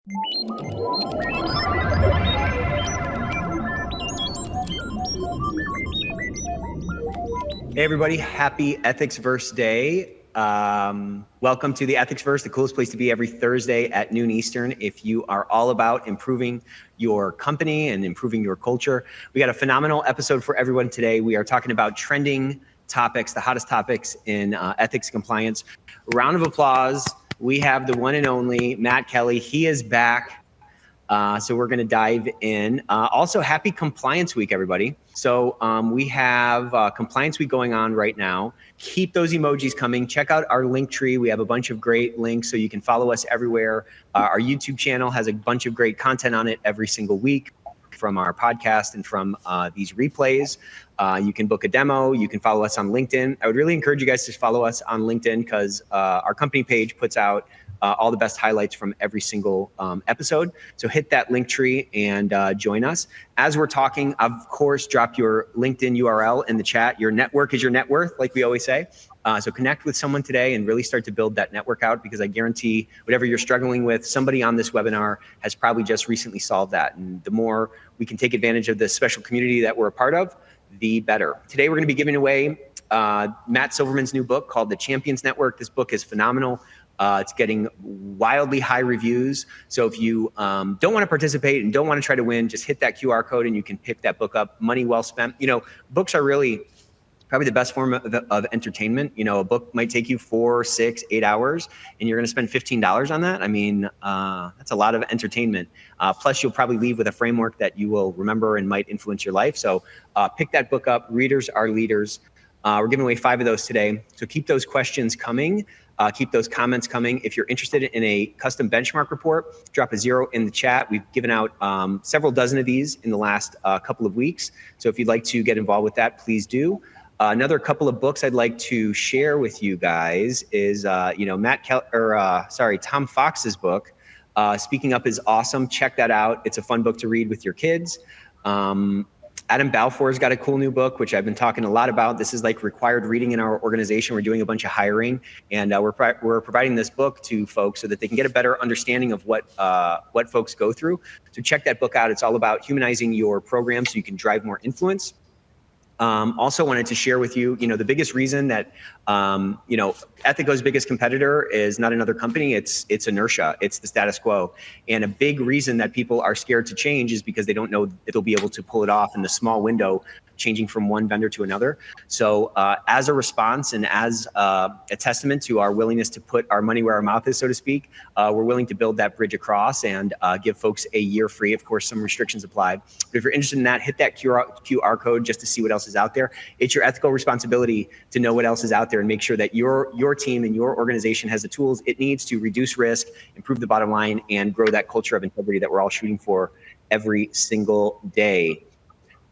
Hey everybody, happy Ethicsverse Day. Welcome to the Ethicsverse, the coolest place to be every Thursday at noon Eastern. If you are all about improving your company and improving your culture, we got a phenomenal episode for everyone today. We are talking about trending topics, the hottest topics in ethics compliance. Round of applause. We have the one and only Matt Kelly. He is back. So we're going to dive in. Also, happy Compliance Week, everybody. So we have Compliance Week going on right now. Keep those emojis coming. Check out our link tree. We have a bunch of great links so you can follow us everywhere. Our YouTube channel has a bunch of great content on it every single week from our podcast and from these replays. You can book a demo. You can follow us on LinkedIn. I would really encourage you guys to follow us on LinkedIn because our company page puts out all the best highlights from every single episode. So hit that link tree and join us. As we're talking, of course, drop your LinkedIn URL in the chat. Your network is your net worth, like we always say. So connect with someone today and really start to build that network out, because I guarantee whatever you're struggling with, somebody on this webinar has probably just recently solved that. And the more we can take advantage of this special community that we're a part of, the better. Today, we're going to be giving away Matt Silverman's new book called The Champions Network. This book is phenomenal. It's getting wildly high reviews. So if you don't want to participate and don't want to try to win, just hit that QR code and you can pick that book up. Money well spent. You know, books are really probably the best form of entertainment. You know, a book might take you 4, 6, 8 hours, and you're going to spend $15 on that. I mean, that's a lot of entertainment. Plus, you'll probably leave with a framework that you will remember and might influence your life. So pick that book up. Readers are leaders. We're giving away 5 of those today. So keep those questions coming. Keep those comments coming. If you're interested in a custom benchmark report, drop a 0 in the chat. We've given out several dozen of these in the last couple of weeks. So if you'd like to get involved with that, please do. Another couple of books I'd like to share with you guys is, Tom Fox's book, Speaking Up is awesome. Check that out. It's a fun book to read with your kids. Adam Balfour's got a cool new book, which I've been talking a lot about. This is like required reading in our organization. We're doing a bunch of hiring, and we're providing this book to folks so that they can get a better understanding of what folks go through. So check that book out. It's all about humanizing your program so you can drive more influence. Also wanted to share with you, the biggest reason that, Ethico's biggest competitor is not another company, it's inertia, it's the status quo. And a big reason that people are scared to change is because they don't know that they'll be able to pull it off in the small window, changing from one vendor to another. So as a response and as a testament to our willingness to put our money where our mouth is, so to speak, we're willing to build that bridge across and give folks a year free. Of course, some restrictions apply. But if you're interested in that, hit that QR code just to see what else is out there. It's your ethical responsibility to know what else is out there and make sure that your team and your organization has the tools it needs to reduce risk, improve the bottom line, and grow that culture of integrity that we're all shooting for every single day.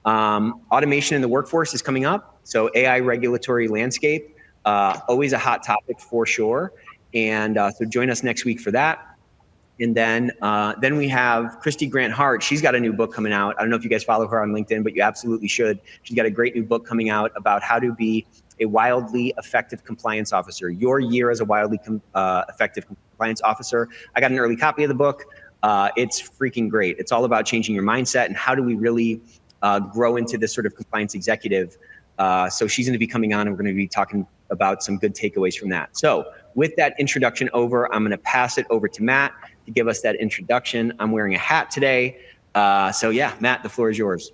Automation in the workforce is coming up. So AI regulatory landscape, always a hot topic for sure. And so join us next week for that. And then we have Christy Grant Hart. She's got a new book coming out. I don't know if you guys follow her on LinkedIn, but you absolutely should. She's got a great new book coming out about how to be a wildly effective compliance officer. Your year as a wildly effective compliance officer. I got an early copy of the book. It's freaking great. It's all about changing your mindset and how do we really grow into this sort of compliance executive. So she's going to be coming on and we're going to be talking about some good takeaways from that. So with that introduction over, I'm going to pass it over to Matt to give us that introduction. I'm wearing a hat today. So yeah, Matt, the floor is yours.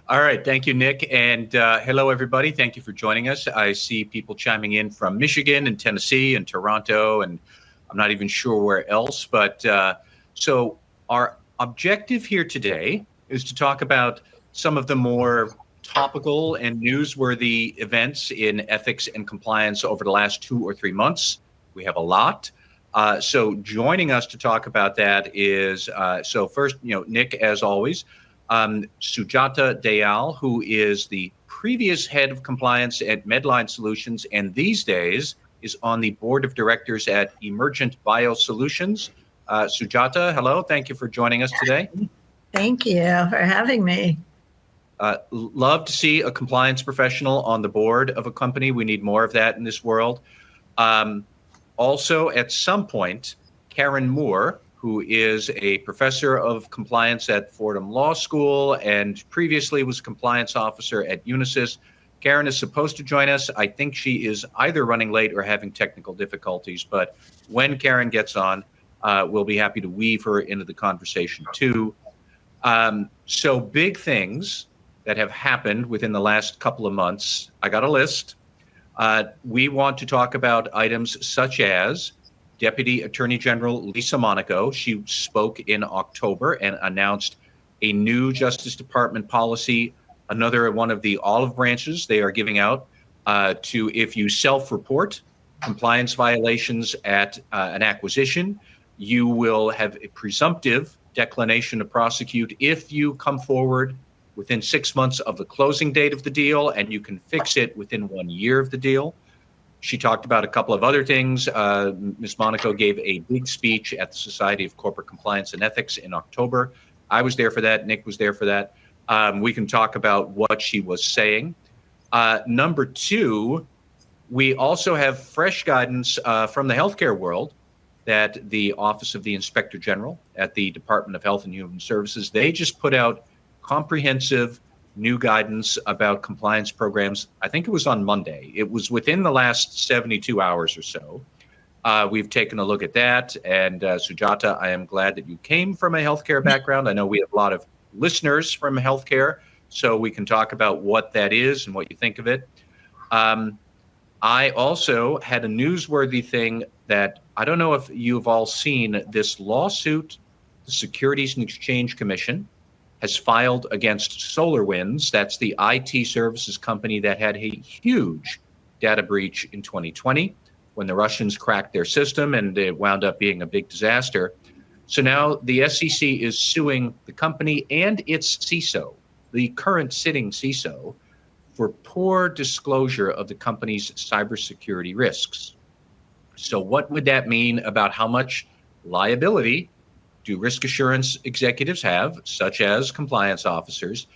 All right. Thank you, Nick. And hello, everybody. Thank you for joining us. I see people chiming in from Michigan and Tennessee and Toronto, and I'm not even sure where else. But so our objective here today is to talk about some of the more topical and newsworthy events in ethics and compliance over the last 2 or 3 months. We have a lot. So joining us to talk about that is, so first, Nick, as always, Sujata Dayal, who is the previous head of compliance at Medline Solutions, and these days is on the board of directors at Emergent Biosolutions. Sujata, hello. Thank you for joining us today. Thank you for having me. Love to see a compliance professional on the board of a company. We need more of that in this world. Also, at some point, Karen Moore, who is a professor of compliance at Fordham Law School and previously was compliance officer at Unisys. Karen is supposed to join us. I think she is either running late or having technical difficulties, but when Karen gets on, we'll be happy to weave her into the conversation too. So big things that have happened within the last couple of months. I got a list. We want to talk about items such as Deputy Attorney General Lisa Monaco. She spoke in October and announced a new Justice Department policy, another one of the olive branches they are giving out to if you self-report compliance violations at an acquisition, you will have a presumptive declination to prosecute if you come forward within 6 months of the closing date of the deal, and you can fix it within 1 year of the deal. She talked about a couple of other things. Ms. Monaco gave a big speech at the Society of Corporate Compliance and Ethics in October. I was there for that. Nick was there for that. We can talk about what she was saying. Number two, we also have fresh guidance from the healthcare world that the Office of the Inspector General at the Department of Health and Human Services, they just put out comprehensive new guidance about compliance programs. I think it was on Monday. It was within the last 72 hours or so. We've taken a look at that. And Sujata, I am glad that you came from a healthcare background. I know we have a lot of listeners from healthcare, so we can talk about what that is and what you think of it. I also had a newsworthy thing that I don't know if you've all seen this lawsuit. The Securities and Exchange Commission has filed against SolarWinds. That's the IT services company that had a huge data breach in 2020 when the Russians cracked their system and it wound up being a big disaster. So now the SEC is suing the company and its CISO, the current sitting CISO, for poor disclosure of the company's cybersecurity risks. So what would that mean about how much liability do risk assurance executives have, such as compliance officers,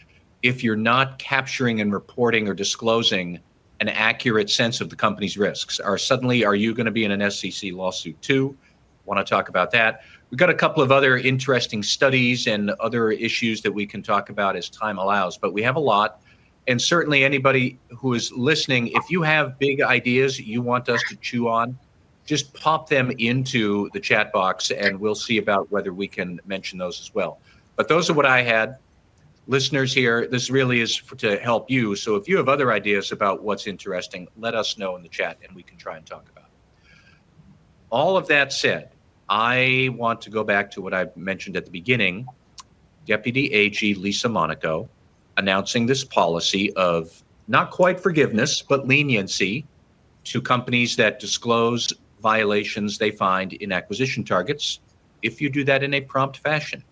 if you're not capturing and reporting or disclosing an accurate sense of the company's risks? Are you going to be in an SEC lawsuit too? Want to talk about that. We've got a couple of other interesting studies and other issues that we can talk about as time allows, but we have a lot. And certainly anybody who is listening, if you have big ideas you want us to chew on, just pop them into the chat box and we'll see about whether we can mention those as well. But those are what I had. Listeners here, this really is to help you. So if you have other ideas about what's interesting, let us know in the chat and we can try and talk about it. All of that said, I want to go back to what I mentioned at the beginning. Deputy AG Lisa Monaco announcing this policy of not quite forgiveness, but leniency to companies that disclose violations they find in acquisition targets, if you do that in a prompt fashion.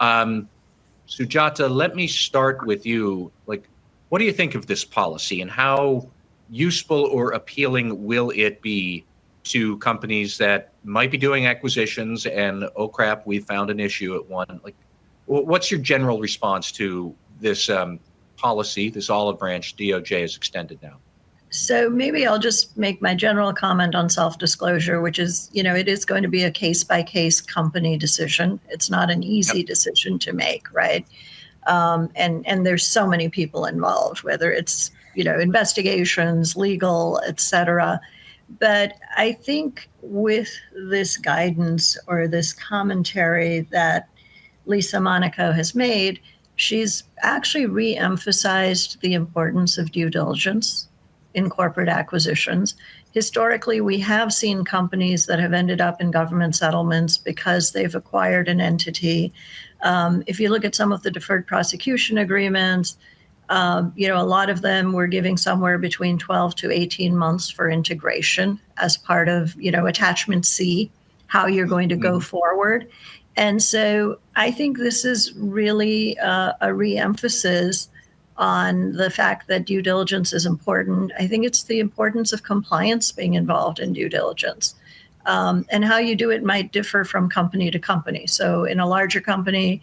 Sujata, let me start with you. What do you think of this policy and how useful or appealing will it be to companies that might be doing acquisitions and, oh crap, we found an issue at one? What's your general response to this policy, this olive branch DOJ has extended now? So maybe I'll just make my general comment on self-disclosure, which is, it is going to be a case-by-case company decision. It's not an easy decision to make, right? And there's so many people involved, whether it's, investigations, legal, et cetera. But I think with this guidance or this commentary that Lisa Monaco has made, she's actually re-emphasized the importance of due diligence in corporate acquisitions. Historically, we have seen companies that have ended up in government settlements because they've acquired an entity. If you look at some of the deferred prosecution agreements, a lot of them were giving somewhere between 12 to 18 months for integration as part of, attachment C, how you're going to go forward. And so I think this is really a re-emphasis on the fact that due diligence is important. I think it's the importance of compliance being involved in due diligence. And how you do it might differ from company to company. So in a larger company,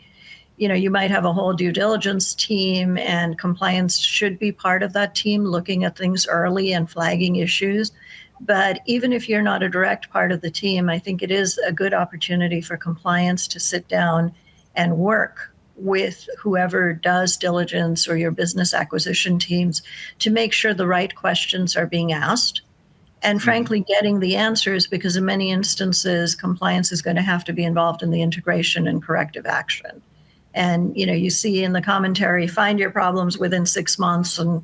you might have a whole due diligence team, and compliance should be part of that team, looking at things early and flagging issues. But even if you're not a direct part of the team, I think it is a good opportunity for compliance to sit down and work with whoever does diligence or your business acquisition teams to make sure the right questions are being asked. And frankly, getting the answers, because in many instances, compliance is going to have to be involved in the integration and corrective action. And, you see in the commentary, find your problems within 6 months and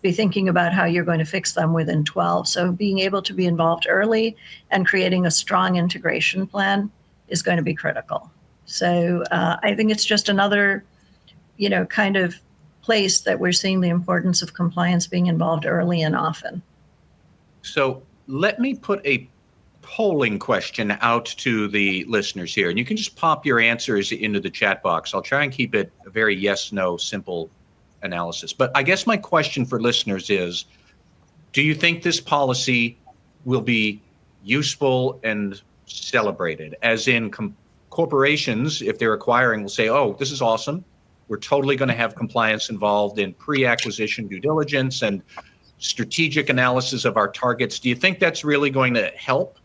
be thinking about how you're going to fix them within 12. So being able to be involved early and creating a strong integration plan is going to be critical. So I think it's just another, kind of place that we're seeing the importance of compliance being involved early and often. So let me put a polling question out to the listeners here, and you can just pop your answers into the chat box. I'll try and keep it a very yes, no, simple analysis. But I guess my question for listeners is, do you think this policy will be useful and celebrated? As in corporations, if they're acquiring, will say, oh, this is awesome. We're totally going to have compliance involved in pre-acquisition due diligence and strategic analysis of our targets. Do you think that's really going to help,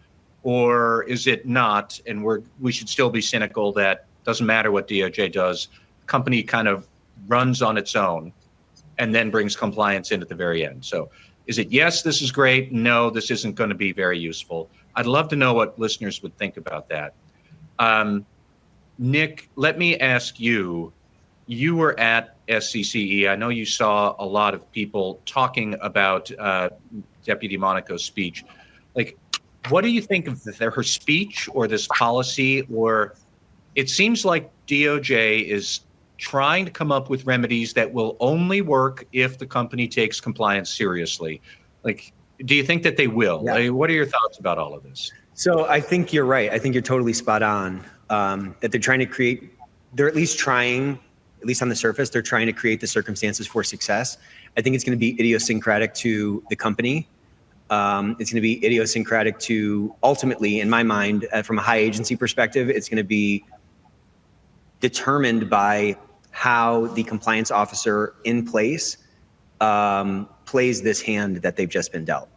or is it not? And we should still be cynical that doesn't matter what DOJ does. Company kind of runs on its own and then brings compliance in at the very end. So is it yes, this is great? No, this isn't going to be very useful. I'd love to know what listeners would think about that. Nick, let me ask you, you were at SCCE. I know you saw a lot of people talking about Deputy Monaco's speech. Like, what do you think of her speech or this policy? Or it seems like DOJ is trying to come up with remedies that will only work if the company takes compliance seriously. Like, do you think that they will? Yeah. Like, what are your thoughts about all of this? So I think you're right. I think you're totally spot on, that they're at least trying, at least on the surface, they're trying to create the circumstances for success. I think it's going to be idiosyncratic to the company. It's going to be idiosyncratic to, ultimately, in my mind, from a high agency perspective, it's going to be determined by how the compliance officer in place plays this hand that they've just been dealt.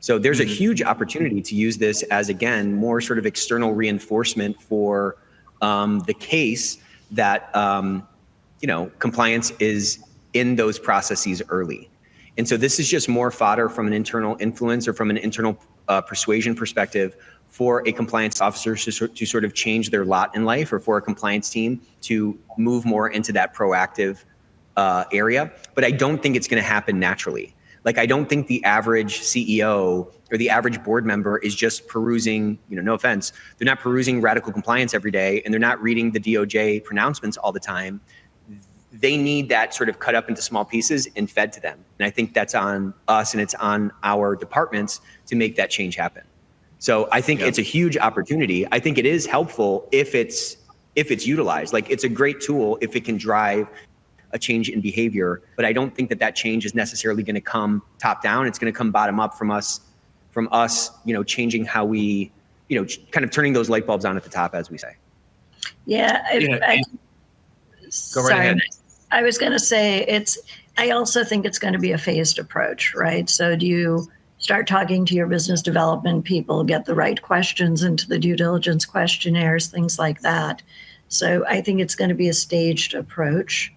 So there's a huge opportunity to use this as, again, more sort of external reinforcement for the case that compliance is in those processes early. And so this is just more fodder from an internal influence or from an internal persuasion perspective for a compliance officer to sort of change their lot in life, or for a compliance team to move more into that proactive area. But I don't think it's going to happen naturally. Like, I don't think the average CEO or the average board member is just perusing, no offense, they're not perusing radical compliance every day, and they're not reading the DOJ pronouncements all the time. They need that sort of cut up into small pieces and fed to them. And I think that's on us, and it's on our departments to make that change happen. So I think it's a huge opportunity. I think it is helpful if it's utilized. Like, it's a great tool if it can drive a change in behavior, but I don't think that change is necessarily going to come top down. It's going to come bottom up from us, changing how we, kind of turning those light bulbs on at the top, as we say. Yeah. Go right ahead. I was going to say I also think it's going to be a phased approach, right? So do you start talking to your business development people, get the right questions into the due diligence questionnaires, things like that. So I think it's going to be a staged approach,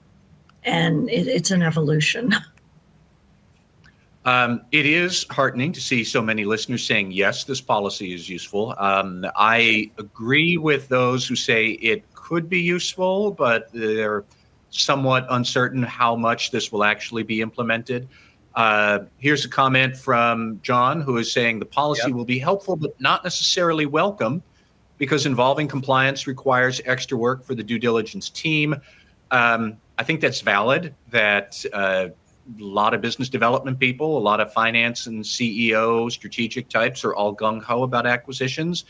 and it's an evolution. It is heartening to see so many listeners saying, yes, this policy is useful. I agree with those who say it could be useful, but they're somewhat uncertain how much this will actually be implemented. Here's a comment from John, who is saying the policy will be helpful, but not necessarily welcome, because involving compliance requires extra work for the due diligence team. I think that's valid, that a lot of business development people, a lot of finance and CEO strategic types are all gung-ho about acquisitions,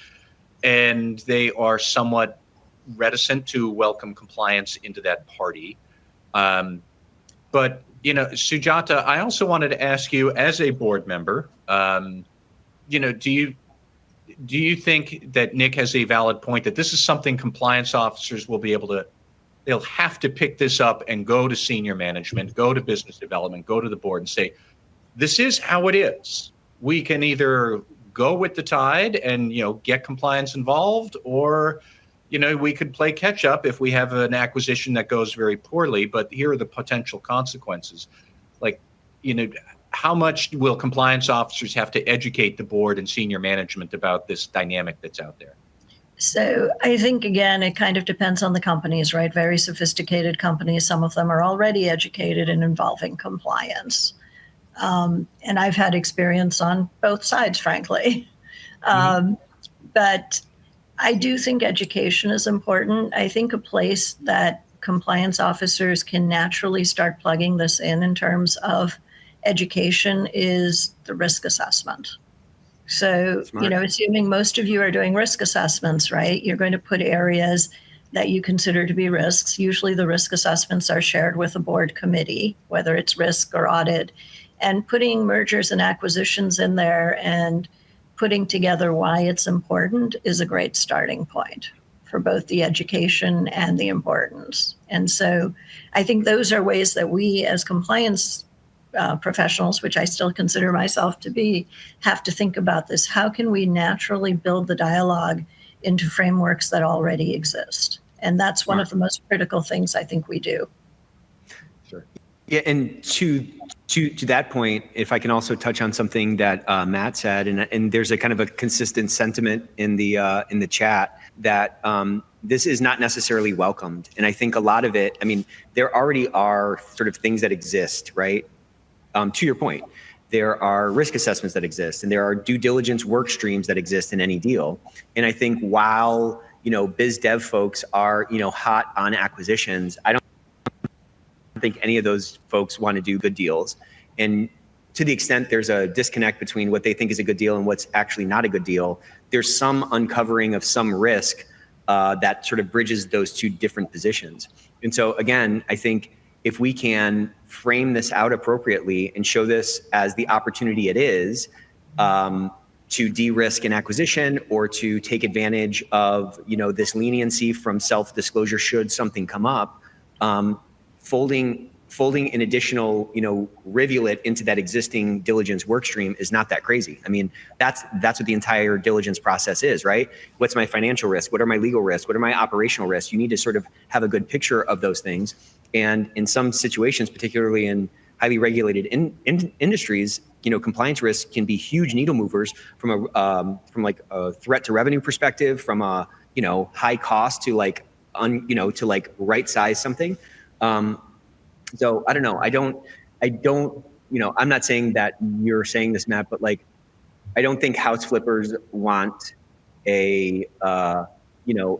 and they are somewhat reticent to welcome compliance into that party. But, Sujata, I also wanted to ask you, as a board member, do you think that Nick has a valid point that this is something compliance officers will be able to, they'll have to pick this up and go to senior management, go to business development, go to the board and say, this is how it is. We can either go with the tide and, get compliance involved, or, we could play catch up if we have an acquisition that goes very poorly, but here are the potential consequences. Like, how much will compliance officers have to educate the board and senior management about this dynamic that's out there? So I think, again, it kind of depends on the companies, right? Very sophisticated companies. Some of them are already educated in involving compliance. And I've had experience on both sides, frankly. But I do think education is important. I think a place that compliance officers can naturally start plugging this in terms of education is the risk assessment. So, Smart. assuming most of you are doing risk assessments, right, you're going to put areas that you consider to be risks. Usually the risk assessments are shared with a board committee, whether it's risk or audit, and putting mergers and acquisitions in there and putting together why it's important is a great starting point for both the education and the importance. And so I think those are ways that we as compliance professionals, which I still consider myself to be, have to think about this. How can we naturally build the dialogue into frameworks that already exist? And that's one of the most critical things I think we do. Sure. Yeah, and to that point, if I can also touch on something that Matt said, and there's a kind of a consistent sentiment in the chat that this is not necessarily welcomed. And I think a lot of it, there already are sort of things that exist, right? To your point, there are risk assessments that exist, and there are due diligence work streams that exist in any deal. And I think while, biz dev folks are, hot on acquisitions, I don't think any of those folks want to do good deals. And to the extent there's a disconnect between what they think is a good deal and what's actually not a good deal, there's some uncovering of some risk that sort of bridges those two different positions. And so again, I think if we can frame this out appropriately and show this as the opportunity it is to de-risk an acquisition or to take advantage of, this leniency from self-disclosure should something come up, folding an additional, rivulet into that existing diligence work stream is not that crazy. That's what the entire diligence process is, right? What's my financial risk? What are my legal risks? What are my operational risks? You need to sort of have a good picture of those things. And in some situations, particularly in highly regulated industries, compliance risks can be huge needle movers from a threat to revenue perspective, from a high cost to right size something. So I don't know. I don't. I'm not saying that you're saying this, Matt, but I don't think house flippers want a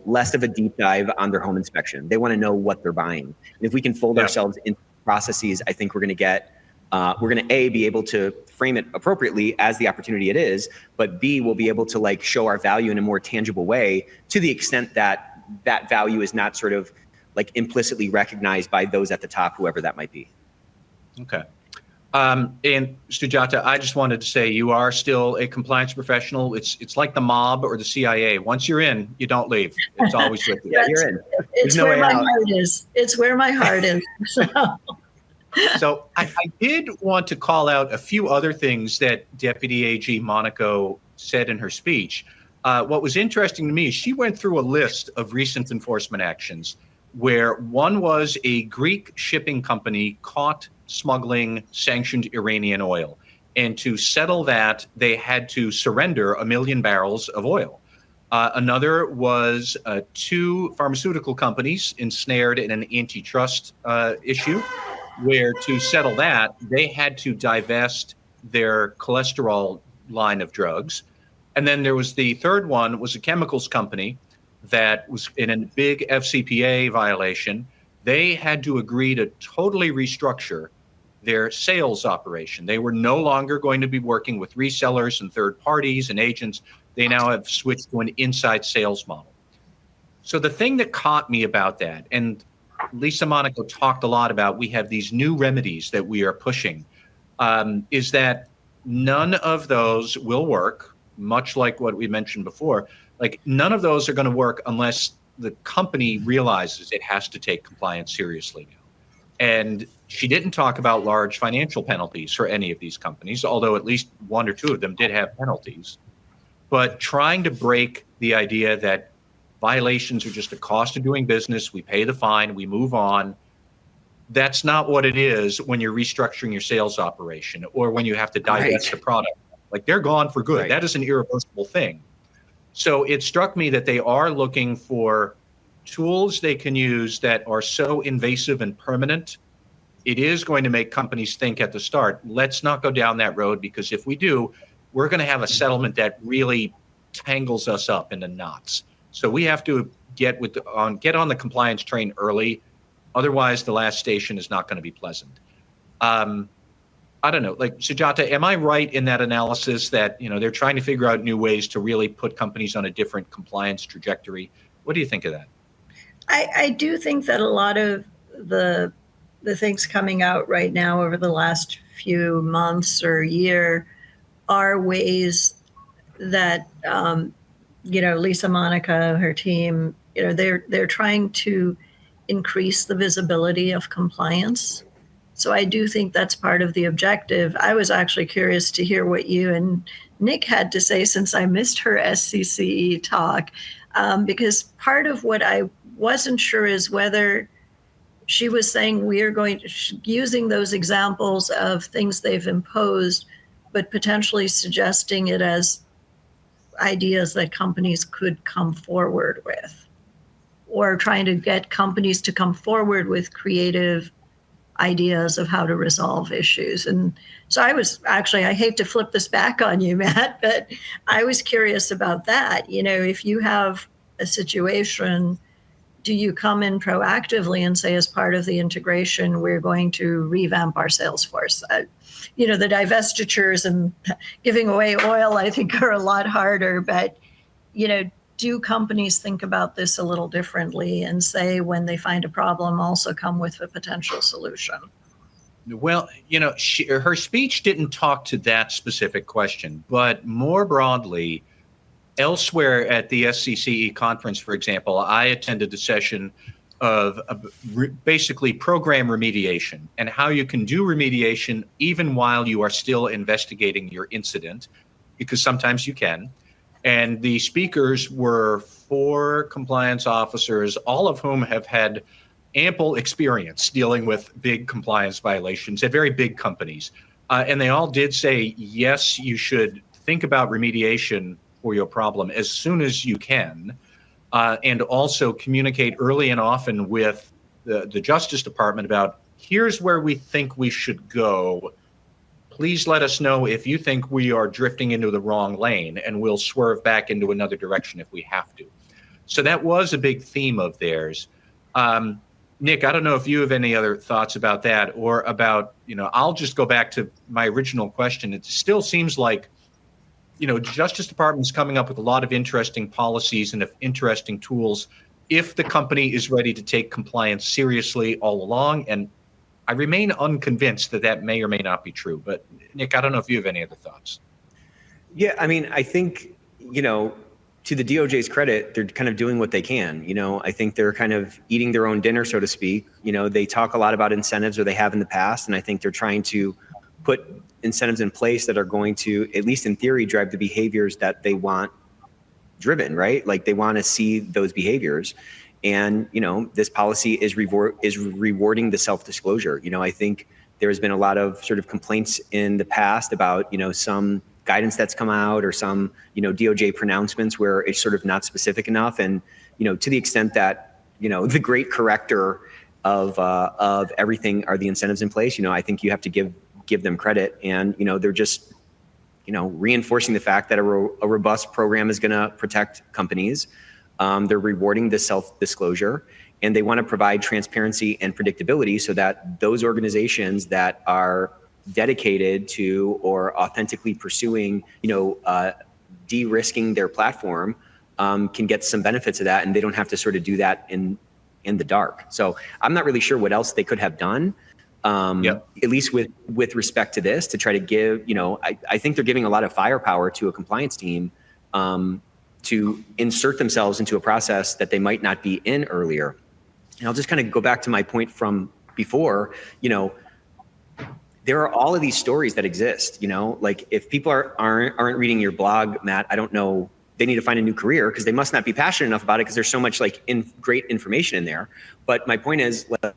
less of a deep dive on their home inspection. They want to know what they're buying. And if we can fold ourselves into processes, I think we're going to be able to frame it appropriately as the opportunity it is, but B, we'll be able to show our value in a more tangible way to the extent that that value is not sort of implicitly recognized by those at the top, whoever that might be. Okay. And Sujata, I just wanted to say you are still a compliance professional. It's like the mob or the CIA. Once you're in, you don't leave. It's always with you. Yeah, you're in. It's where my heart is. It's where my heart is. So I did want to call out a few other things that Deputy AG Monaco said in her speech. What was interesting to me is she went through a list of recent enforcement actions where one was a Greek shipping company caught smuggling sanctioned Iranian oil. And to settle that, they had to surrender 1 million barrels of oil. Another was 2 pharmaceutical companies ensnared in an antitrust issue, where to settle that, they had to divest their cholesterol line of drugs. And then there was the third one, was a chemicals company that was in a big FCPA violation. They had to agree to totally restructure their sales operation. They were no longer going to be working with resellers and third parties and agents. They now have switched to an inside sales model. So the thing that caught me about that, and Lisa Monaco talked a lot about, we have these new remedies that we are pushing, is that none of those will work, much like what we mentioned before. None of those are going to work unless the company realizes it has to take compliance seriously now. And she didn't talk about large financial penalties for any of these companies, although at least 1 or 2 of them did have penalties. but trying to break the idea that violations are just a cost of doing business. We pay the fine, we move on. That's not what it is when you're restructuring your sales operation or when you have to divest a product. Like, they're gone for good. That is an irreversible thing. So it struck me that they are looking for tools they can use that are so invasive and permanent. It is going to make companies think at the start, let's not go down that road, because if we do, we're going to have a settlement that really tangles us up into knots. So we have to get on the compliance train early. Otherwise, the last station is not going to be pleasant. I don't know, like, Sujata, am I right in that analysis that, they're trying to figure out new ways to really put companies on a different compliance trajectory? What do you think of that? I do think that a lot of the things coming out right now over the last few months or year are ways that, Lisa Monica, her team, they're trying to increase the visibility of compliance. So I do think that's part of the objective. I was actually curious to hear what you and Nick had to say, since I missed her SCCE talk, because part of what I wasn't sure is whether she was saying we are using those examples of things they've imposed, but potentially suggesting it as ideas that companies could come forward with, or trying to get companies to come forward with creative ideas of how to resolve issues. And so I hate to flip this back on you, Matt, but I was curious about that. If you have a situation, do you come in proactively and say, as part of the integration, we're going to revamp our sales force? The divestitures and giving away oil, I think, are a lot harder, but, do companies think about this a little differently and say, when they find a problem, also come with a potential solution? Well, her speech didn't talk to that specific question, but more broadly, elsewhere at the SCCE conference, for example, I attended a session of basically program remediation and how you can do remediation even while you are still investigating your incident, because sometimes you can. And the speakers were 4 compliance officers, all of whom have had ample experience dealing with big compliance violations at very big companies. And they all did say, yes, you should think about remediation for your problem as soon as you can, and also communicate early and often with the Justice Department about, here's where we think we should go. Please let us know if you think we are drifting into the wrong lane, and we'll swerve back into another direction if we have to. So that was a big theme of theirs. Nick, I don't know if you have any other thoughts about that, or about, I'll just go back to my original question. It still seems like, Justice Department's coming up with a lot of interesting policies and interesting tools if the company is ready to take compliance seriously all along. And I remain unconvinced that may or may not be true. But Nick, I don't know if you have any other thoughts. Yeah, I mean, I think, to the DOJ's credit, they're kind of doing what they can. I think they're kind of eating their own dinner, so to speak. They talk a lot about incentives, or they have in the past, and I think they're trying to put incentives in place that are going to, at least in theory, drive the behaviors that they want driven, right? Like, they want to see those behaviors. And, this policy is rewarding the self-disclosure. I think there has been a lot of sort of complaints in the past about, some guidance that's come out, or some, DOJ pronouncements where it's sort of not specific enough. And, to the extent that, the great corrector of everything are the incentives in place, I think you have to give them credit. And, they're just, reinforcing the fact that a robust program is going to protect companies. They're rewarding the self-disclosure, and they want to provide transparency and predictability so that those organizations that are dedicated to or authentically pursuing, de-risking their platform, can get some benefits of that, and they don't have to sort of do that in the dark. So I'm not really sure what else they could have done, at least with respect to this, to try to give, I think they're giving a lot of firepower to a compliance team to insert themselves into a process that they might not be in earlier. And I'll just kind of go back to my point from before, there are all of these stories that exist, like if people aren't reading your blog, Matt, I don't know, they need to find a new career because they must not be passionate enough about it because there's so much like great information in there. But my point is, like,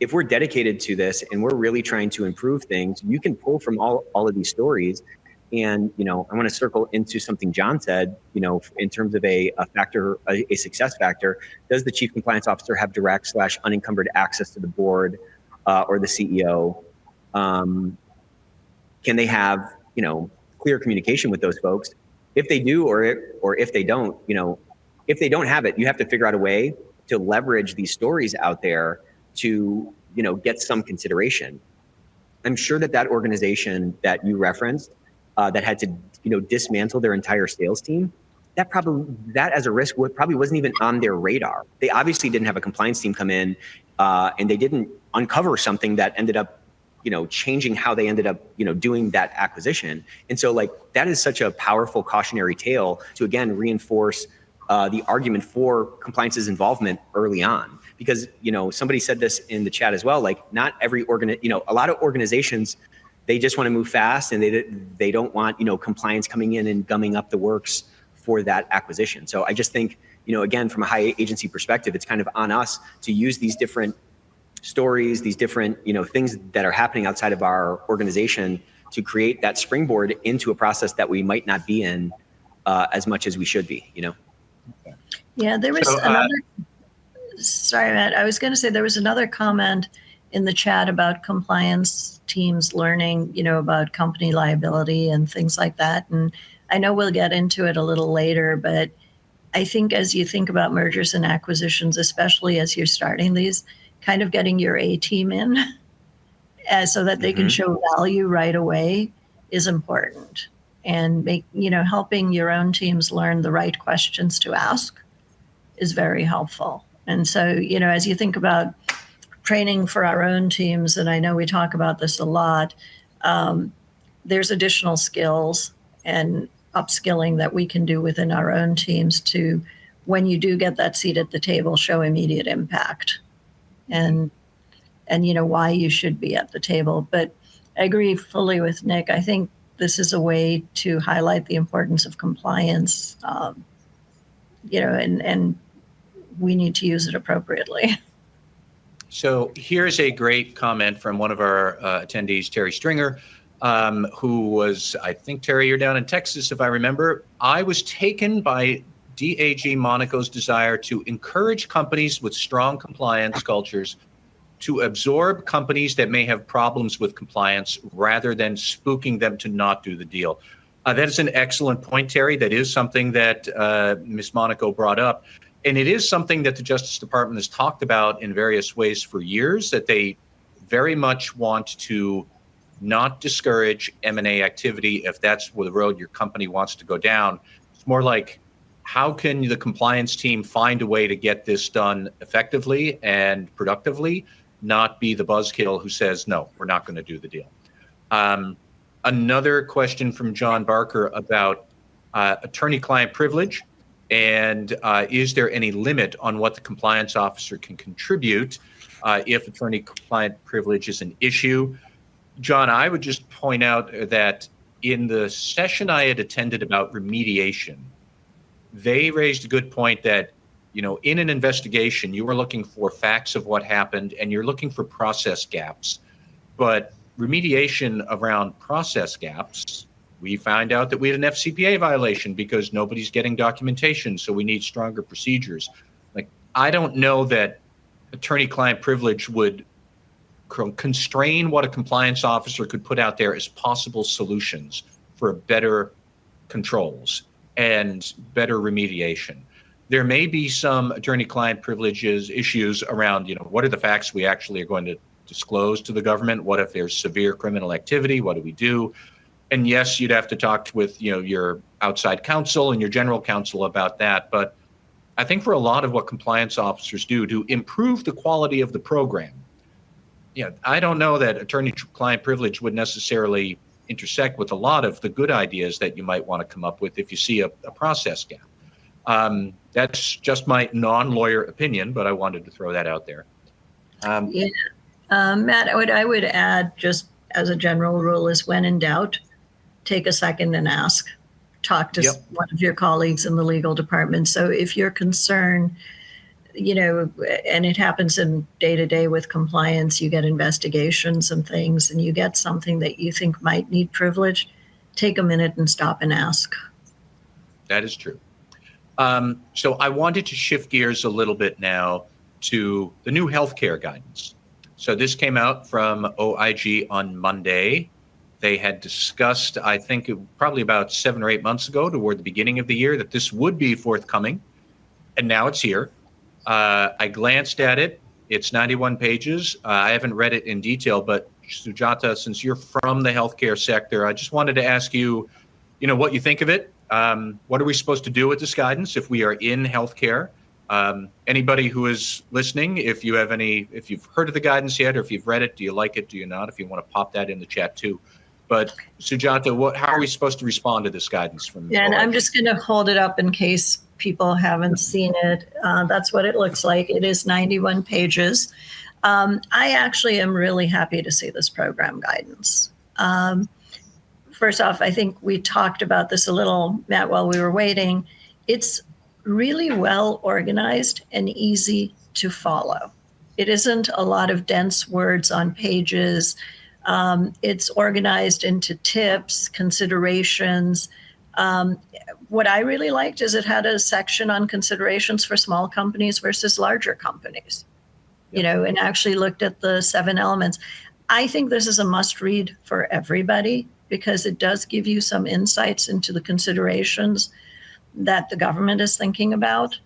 if we're dedicated to this and we're really trying to improve things, you can pull from all of these stories. And, I want to circle into something John said, in terms of a factor, a success factor. Does the chief compliance officer have direct / unencumbered access to the board or the CEO? Can they have, clear communication with those folks? If they do, or if they don't, if they don't have it, you have to figure out a way to leverage these stories out there to, get some consideration. I'm sure that organization that you referenced that had to, dismantle their entire sales team, that as a risk probably wasn't even on their radar. They obviously didn't have a compliance team come in and they didn't uncover something that ended up, changing how they ended up, doing that acquisition. And so like, that is such a powerful cautionary tale to, again, reinforce the argument for compliance's involvement early on. Because, somebody said this in the chat as well, like not every a lot of organizations, they just want to move fast and they don't want, compliance coming in and gumming up the works for that acquisition. So I just think, again, from a high agency perspective, it's kind of on us to use these different stories, these different, things that are happening outside of our organization to create that springboard into a process that we might not be in as much as we should be, Yeah, there was sorry, Matt, I was going to say there was another comment in the chat about compliance teams learning, about company liability and things like that. And I know we'll get into it a little later, but I think as you think about mergers and acquisitions, especially as you're starting these, kind of getting your A team in so that they can show value right away is important. And helping your own teams learn the right questions to ask is very helpful. And so, as you think about training for our own teams, and I know we talk about this a lot, there's additional skills and upskilling that we can do within our own teams to, when you do get that seat at the table, show immediate impact and why you should be at the table. But I agree fully with Nick. I think this is a way to highlight the importance of compliance, and we need to use it appropriately. So here's a great comment from one of our attendees, Terry Stringer, who was, I think, Terry, you're down in Texas, if I remember. I was taken by DAG Monaco's desire to encourage companies with strong compliance cultures to absorb companies that may have problems with compliance rather than spooking them to not do the deal. That is an excellent point, Terry. That is something that Ms. Monaco brought up. And it is something that the Justice Department has talked about in various ways for years, that they very much want to not discourage M&A activity if that's the road your company wants to go down. It's more like, how can the compliance team find a way to get this done effectively and productively, not be the buzzkill who says, no, we're not going to do the deal. Another question from John Barker about attorney-client privilege. And is there any limit on what the compliance officer can contribute if attorney-client privilege is an issue? John, I would just point out that in the session I had attended about remediation, they raised a good point that, in an investigation, you are looking for facts of what happened and you're looking for process gaps. But remediation around process gaps, we find out that we had an FCPA violation because nobody's getting documentation, so we need stronger procedures. Like, I don't know that attorney-client privilege would constrain what a compliance officer could put out there as possible solutions for better controls and better remediation. There may be some attorney-client privileges issues around, what are the facts we actually are going to disclose to the government? What if there's severe criminal activity? What do we do? And yes, you'd have to talk with, your outside counsel and your general counsel about that. But I think for a lot of what compliance officers do to improve the quality of the program, I don't know that attorney-client privilege would necessarily intersect with a lot of the good ideas that you might want to come up with if you see a process gap. That's just my non-lawyer opinion, but I wanted to throw that out there. Matt, I would add, just as a general rule, is when in doubt, take a second and ask. Talk to Yep. one of your colleagues in the legal department. So if you're concerned, and it happens in day to day with compliance, you get investigations and things, and you get something that you think might need privilege, take a minute and stop and ask. That is true. So I wanted to shift gears a little bit now to the new healthcare guidance. So this came out from OIG on Monday. They had discussed, I think probably about 7 or 8 months ago, toward the beginning of the year, that this would be forthcoming. And now it's here. I glanced at it. It's 91 pages. I haven't read it in detail, but Sujata, since you're from the healthcare sector, I just wanted to ask you, what you think of it. What are we supposed to do with this guidance if we are in healthcare? Anybody who is listening, if you've heard of the guidance yet, or if you've read it, do you like it? Do you not? If you want to pop that in the chat too. But Sujata, how are we supposed to respond to this guidance from? Yeah, and I'm just going to hold it up in case people haven't seen it. That's what it looks like. It is 91 pages. I actually am really happy to see this program guidance. First off, I think we talked about this a little, Matt, while we were waiting. It's really well organized and easy to follow. It isn't a lot of dense words on pages. It's organized into tips, considerations. What I really liked is it had a section on considerations for small companies versus larger companies, and actually looked at the 7 elements. I think this is a must read for everybody because it does give you some insights into the considerations that the government is thinking about.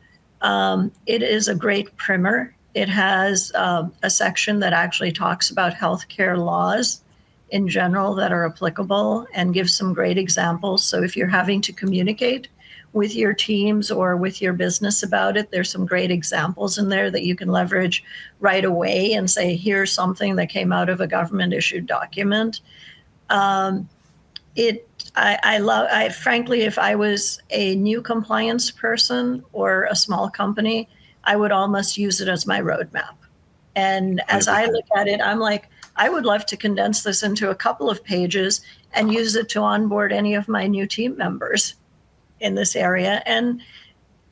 It is a great primer. It has a section that actually talks about healthcare laws in general that are applicable and gives some great examples. So if you're having to communicate with your teams or with your business about it, there's some great examples in there that you can leverage right away and say, here's something that came out of a government issued document. Frankly, if I was a new compliance person or a small company, I would almost use it as my roadmap. And as I look at it, I'm like, I would love to condense this into a couple of pages and use it to onboard any of my new team members in this area. And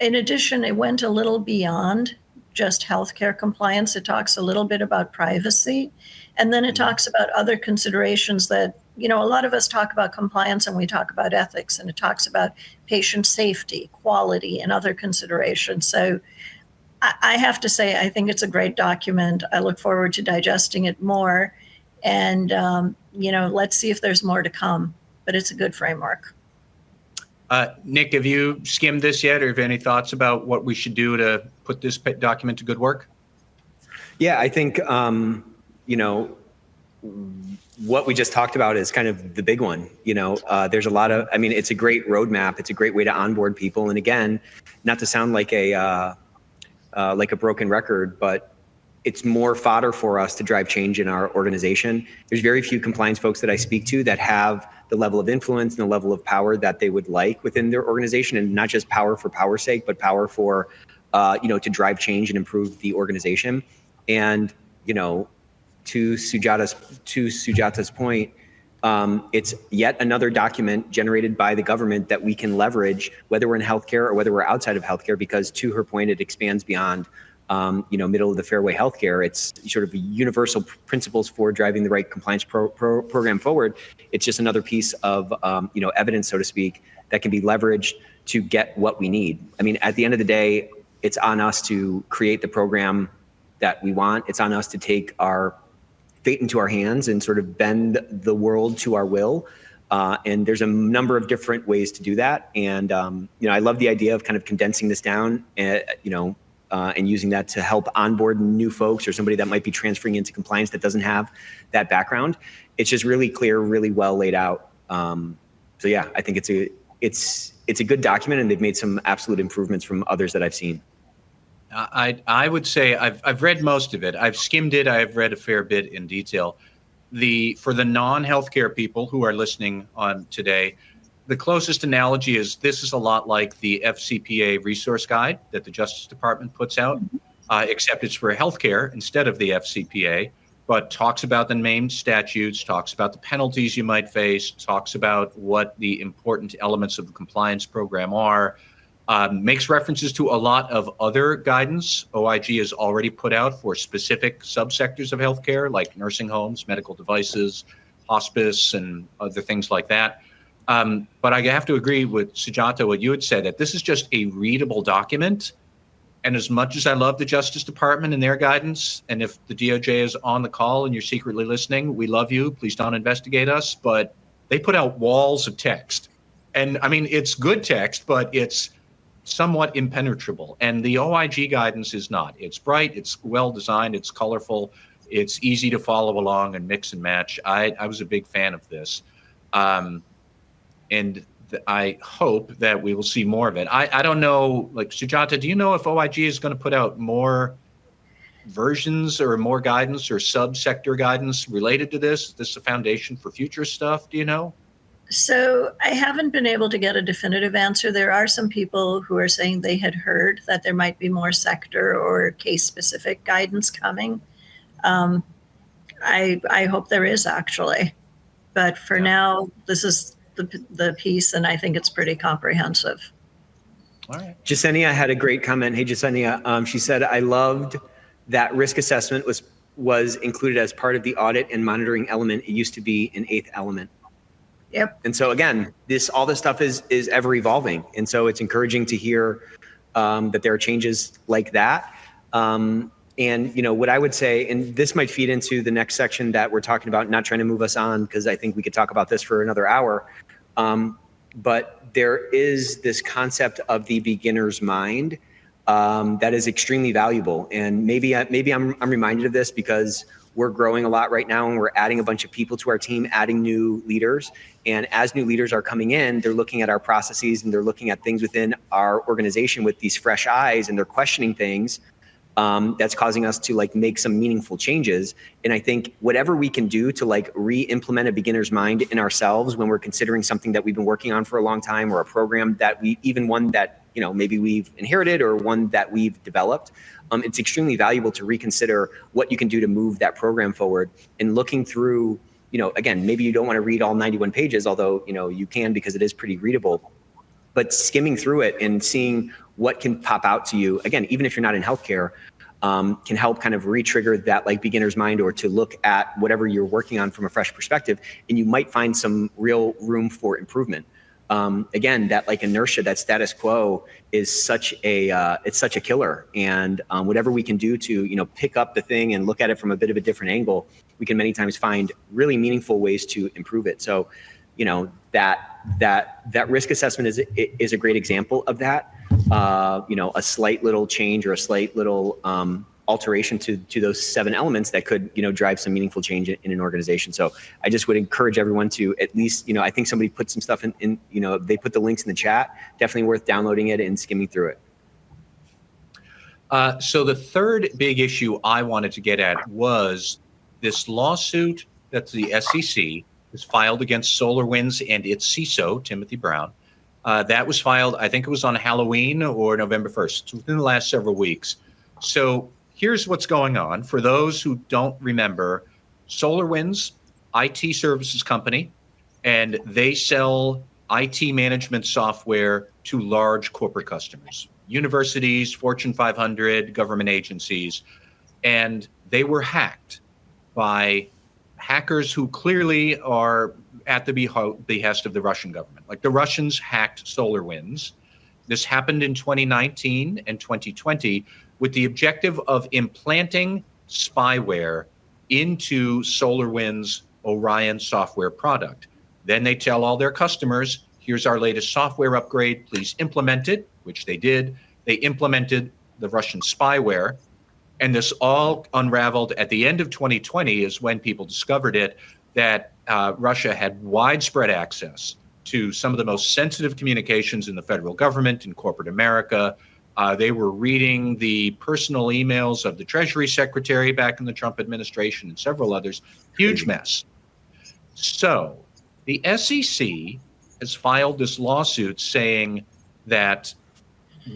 in addition, it went a little beyond just healthcare compliance. It talks a little bit about privacy. And then it talks about other considerations that, a lot of us talk about compliance and we talk about ethics, and it talks about patient safety, quality, and other considerations. So I have to say, I think it's a great document. I look forward to digesting it more. And, let's see if there's more to come. But it's a good framework. Nick, have you skimmed this yet, or have any thoughts about what we should do to put this document to good work? Yeah, I think, what we just talked about is kind of the big one. There's a lot of, it's a great roadmap. It's a great way to onboard people. And again, not to sound like a broken record, but it's more fodder for us to drive change in our organization. There's very few compliance folks that I speak to that have the level of influence and the level of power that they would like within their organization, and not just power for power's sake, but power for, to drive change and improve the organization. And, to Sujata's point, it's yet another document generated by the government that we can leverage, whether we're in healthcare or whether we're outside of healthcare, because to her point, it expands beyond, middle of the fairway healthcare. It's sort of universal principles for driving the right compliance program forward. It's just another piece of, evidence, so to speak, that can be leveraged to get what we need. At the end of the day, it's on us to create the program that we want. It's on us to take our fate into our hands and sort of bend the world to our will. And there's a number of different ways to do that. And, I love the idea of kind of condensing this down, and using that to help onboard new folks or somebody that might be transferring into compliance that doesn't have that background. It's just really clear, really well laid out. So yeah, I think it's a good document, and they've made some absolute improvements from others that I've seen. I would say I've read most of it. I've skimmed it. I've read a fair bit in detail. For the non-healthcare people who are listening on today, the closest analogy is this is a lot like the FCPA resource guide that the Justice Department puts out, except it's for healthcare instead of the FCPA. but talks about the named statutes, talks about the penalties you might face, talks about what the important elements of the compliance program are, makes references to a lot of other guidance OIG has already put out for specific subsectors of healthcare, like nursing homes, medical devices, hospice, and other things like that. But I have to agree with Sujata, what you had said, that this is just a readable document. And as much as I love the Justice Department and their guidance, and if the DOJ is on the call and you're secretly listening, we love you. Please don't investigate us. But they put out walls of text. And I mean, it's good text, but it's somewhat impenetrable. And the OIG guidance is not. It's bright, it's well designed, it's colorful, it's easy to follow along and mix and match. I was a big fan of this. And I hope that we will see more of it. I don't know, like Sujata, do you know if OIG is going to put out more versions or more guidance or subsector guidance related to this? Is this a foundation for future stuff? Do you know? So I haven't been able to get a definitive answer. There are some people who are saying they had heard that there might be more sector or case-specific guidance coming. I hope there is, actually. But for now, this is the piece, and I think it's pretty comprehensive. All right. Jasenia had a great comment. Hey, Jasenia, she said, I loved that risk assessment was included as part of the audit and monitoring element. It used to be an 8th element. Yep. And so again, all this stuff is ever evolving. And so it's encouraging to hear that there are changes like that. And what I would say, and this might feed into the next section that we're talking about, not trying to move us on, because I think we could talk about this for another hour. But there is this concept of the beginner's mind that is extremely valuable. And maybe I'm reminded of this because we're growing a lot right now and we're adding a bunch of people to our team, adding new leaders. And as new leaders are coming in, they're looking at our processes and they're looking at things within our organization with these fresh eyes, and they're questioning things. That's causing us to make some meaningful changes. And I think whatever we can do to re-implement a beginner's mind in ourselves when we're considering something that we've been working on for a long time, or a program that one that maybe we've inherited or one that we've developed, it's extremely valuable to reconsider what you can do to move that program forward. And looking through, again, maybe you don't want to read all 91 pages, although you can, because it is pretty readable. But skimming through it and seeing what can pop out to you, again, even if you're not in healthcare, can help kind of re-trigger that beginner's mind, or to look at whatever you're working on from a fresh perspective, and you might find some real room for improvement. Again, that inertia, that status quo is such a killer. And whatever we can do to pick up the thing and look at it from a bit of a different angle, we can many times find really meaningful ways to improve it. So, that risk assessment is a great example of that. A slight little change or a slight little alteration to those 7 elements that could drive some meaningful change in an organization. So I just would encourage everyone to at least, I think somebody put some stuff in they put the links in the chat. Definitely worth downloading it and skimming through it. So the third big issue I wanted to get at was this lawsuit that the SEC has filed against SolarWinds and its CISO, Timothy Brown. That was filed, I think it was on Halloween or November 1st, within the last several weeks. So here's what's going on. For those who don't remember, SolarWinds, IT services company, and they sell IT management software to large corporate customers, universities, Fortune 500, government agencies. And they were hacked by hackers who clearly are at the behest of the Russian government. The Russians hacked SolarWinds. This happened in 2019 and 2020 with the objective of implanting spyware into SolarWinds' Orion software product. Then they tell all their customers, here's our latest software upgrade, please implement it, which they did. They implemented the Russian spyware. And this all unraveled at the end of 2020 is when people discovered it, that Russia had widespread access to some of the most sensitive communications in the federal government and corporate America. They were reading the personal emails of the Treasury Secretary back in the Trump administration and several others. Huge mess. So the SEC has filed this lawsuit saying that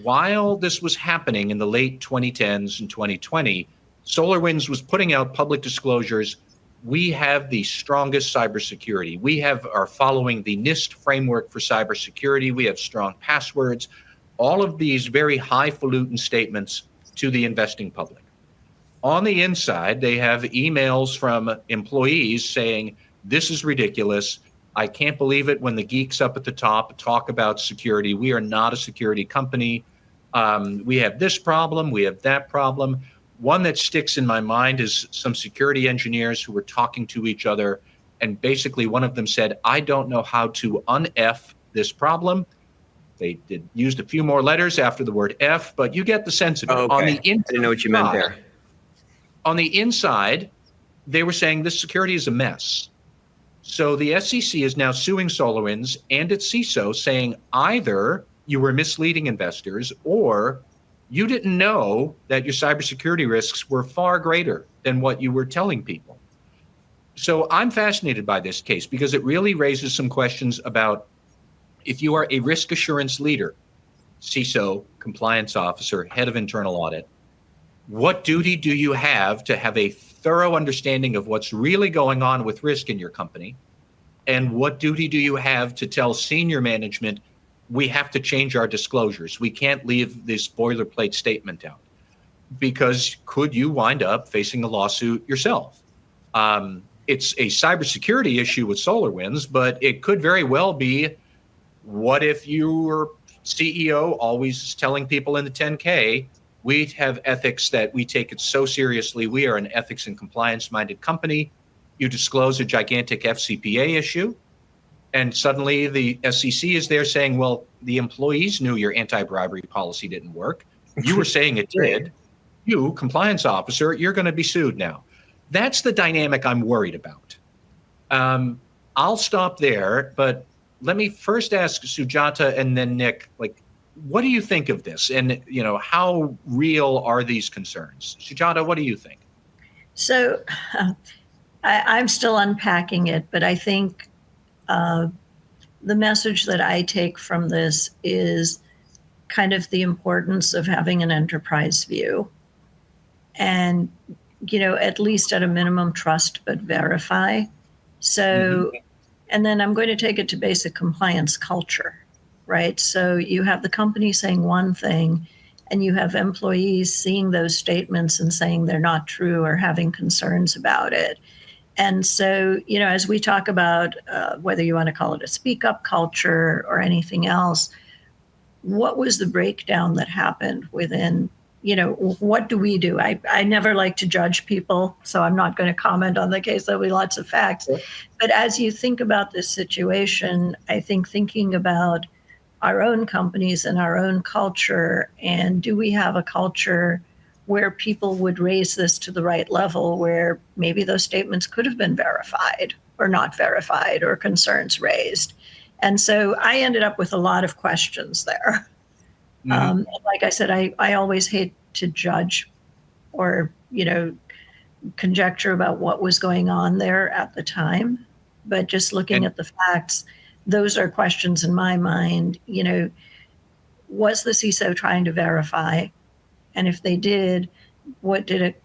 while this was happening in the late 2010s and 2020, SolarWinds was putting out public disclosures. We have the strongest cybersecurity. We are following the NIST framework for cybersecurity. We have strong passwords, all of these very highfalutin statements to the investing public. On the inside, they have emails from employees saying, this is ridiculous. I can't believe it when the geeks up at the top talk about security. We are not a security company. We have this problem. We have that problem. One that sticks in my mind is some security engineers who were talking to each other. And basically one of them said, I don't know how to un-F this problem. They used a few more letters after the word F, but you get the sense of it. Okay. On the inside, I didn't know what you meant there. On the inside, they were saying this security is a mess. So the SEC is now suing SolarWinds and its CISO, saying either you were misleading investors or you didn't know that your cybersecurity risks were far greater than what you were telling people. So I'm fascinated by this case because it really raises some questions about if you are a risk assurance leader, CISO, compliance officer, head of internal audit, what duty do you have to have a thorough understanding of what's really going on with risk in your company? And what duty do you have to tell senior management, we have to change our disclosures. We can't leave this boilerplate statement out because could you wind up facing a lawsuit yourself? It's a cybersecurity issue with SolarWinds, but it could very well be, what if your CEO always telling people in the 10K, we have ethics that we take it so seriously. We are an ethics and compliance minded company. You disclose a gigantic FCPA issue. And suddenly the SEC is there saying, well, the employees knew your anti-bribery policy didn't work. You were saying it did. You, compliance officer, you're going to be sued now. That's the dynamic I'm worried about. I'll stop there, but let me first ask Sujata and then Nick, what do you think of this? And, how real are these concerns? Sujata, what do you think? So I'm still unpacking it, but I think the message that I take from this is kind of the importance of having an enterprise view and, at least at a minimum, trust but verify. So, and then I'm going to take it to basic compliance culture, right? So you have the company saying one thing and you have employees seeing those statements and saying they're not true or having concerns about it. And so, as we talk about whether you want to call it a speak up culture or anything else, what was the breakdown that happened within, what do we do? I never like to judge people, so I'm not going to comment on the case. There'll be lots of facts. Sure. But as you think about this situation, I think thinking about our own companies and our own culture, and do we have a culture where people would raise this to the right level, where maybe those statements could have been verified or not verified or concerns raised. And so I ended up with a lot of questions there. Like I said, I always hate to judge or, conjecture about what was going on there at the time. But just looking at the facts, those are questions in my mind. Was the CISO trying to verify? And if they did, what did it,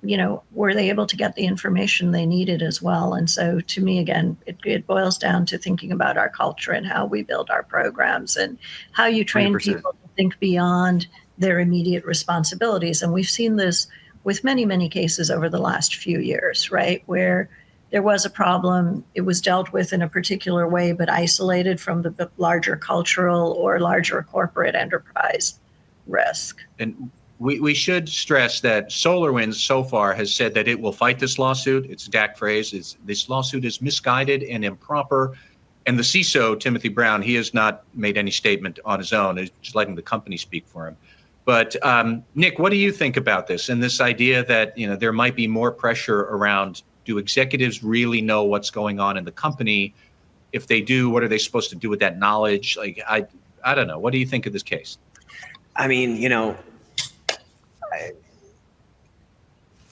were they able to get the information they needed as well? And so to me, again, it boils down to thinking about our culture and how we build our programs and how you train 100%. people to think beyond their immediate responsibilities. And we've seen this with many, many cases over the last few years, right? Where there was a problem, it was dealt with in a particular way, but isolated from the larger cultural or larger corporate enterprise risk. And we should stress that SolarWinds so far has said that it will fight this lawsuit. Its exact phrase. This lawsuit is misguided and improper. And the CISO, Timothy Brown, he has not made any statement on his own. He's just letting the company speak for him. But Nick, what do you think about this and this idea that there might be more pressure around, do executives really know what's going on in the company? If they do, what are they supposed to do with that knowledge? I don't know. What do you think of this case? I mean,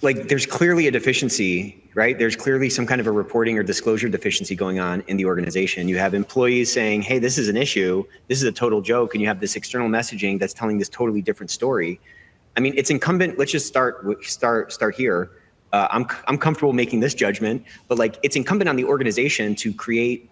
there's clearly a deficiency, right? There's clearly some kind of a reporting or disclosure deficiency going on in the organization. You have employees saying, hey, this is an issue. This is a total joke. And you have this external messaging that's telling this totally different story. I mean, it's incumbent. Let's just start here. I'm comfortable making this judgment, but like it's incumbent on the organization to create,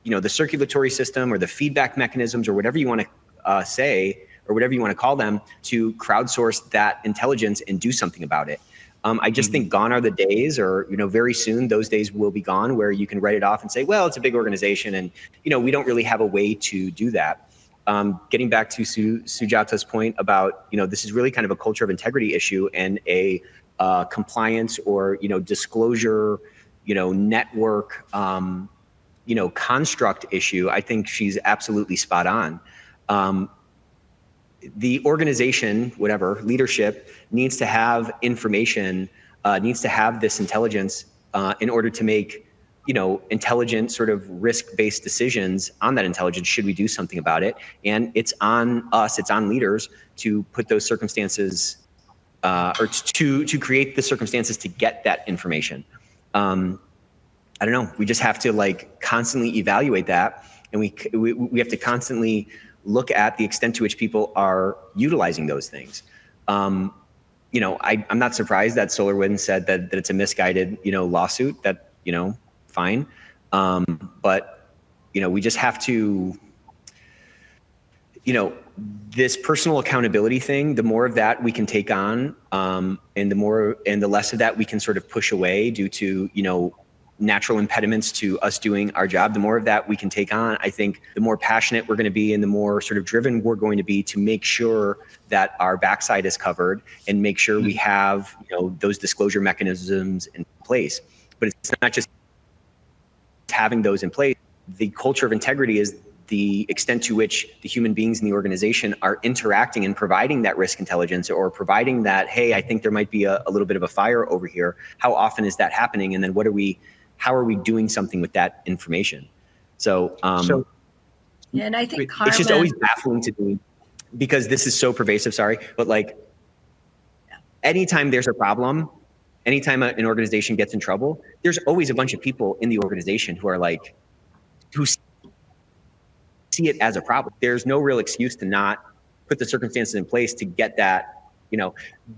the circulatory system or the feedback mechanisms or whatever you want to say or whatever you want to call them to crowdsource that intelligence and do something about it. I just think gone are the days, or very soon those days will be gone, where you can write it off and say, well, it's a big organization, and we don't really have a way to do that. Getting back to Sujata's point about this is really kind of a culture of integrity issue and a compliance or disclosure network construct issue. I think she's absolutely spot on. The organization, whatever, leadership needs to have information, needs to have this intelligence in order to make, intelligent sort of risk-based decisions on that intelligence. Should we do something about it? And it's on us, it's on leaders to put those circumstances or to create the circumstances to get that information. I don't know. We just have to like constantly evaluate that, and we have to constantly look at the extent to which people are utilizing those things. I'm not surprised that SolarWinds said that it's a misguided, lawsuit. That fine, but we just have to, this personal accountability thing. The more of that we can take on, and the less of that we can sort of push away due to natural impediments to us doing our job, the more of that we can take on, I think the more passionate we're going to be and the more sort of driven we're going to be to make sure that our backside is covered and make sure we have, those disclosure mechanisms in place. But it's not just having those in place. The culture of integrity is the extent to which the human beings in the organization are interacting and providing that risk intelligence or providing that, hey, I think there might be a little bit of a fire over here. How often is that happening? And then how are we doing something with that information? So yeah, and I think Carmen, it's just always baffling to me because this is so pervasive, sorry, but like anytime there's a problem, anytime an organization gets in trouble, there's always a bunch of people in the organization who see it as a problem. There's no real excuse to not put the circumstances in place to get that,